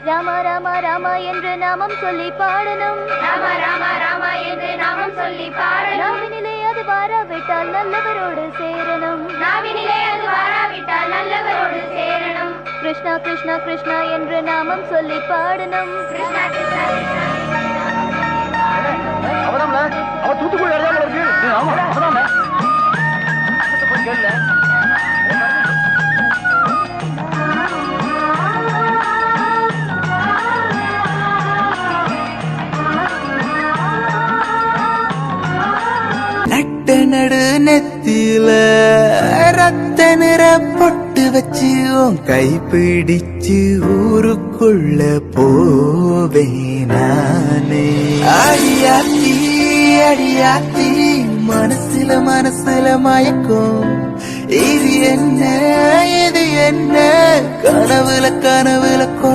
ராமா ராமா ராமா என்று நாமம் சொல்லி பாடணும். ராமா ராமா ராமா என்று நாமம் சொல்லி பாடணும். நாவினிலே அது வாராவிட்டால் நல்லவரோடு சேரணும். நாவினிலே அது வாராவிட்டால் நல்லவரோடு சேரணும். கிருஷ்ணா கிருஷ்ணா கிருஷ்ணா என்று நாமம் சொல்லி பாடணும். கிருஷ்ணா கிருஷ்ணா கிருஷ்ணா அவ தூத்துக்குடி அறியாமல் இருக்கு. ஆமா அவதாம போய் கேள்ல. நட்ட நடு நெத்தியில ரத்த நிற பொட்டு வச்சு உன் கை பிடிச்சு ஊருக்குள்ள போவேன் நானே. அடியாத்தி அடியாத்தி மனசுல மயக்கும். இது என்ன கனவுல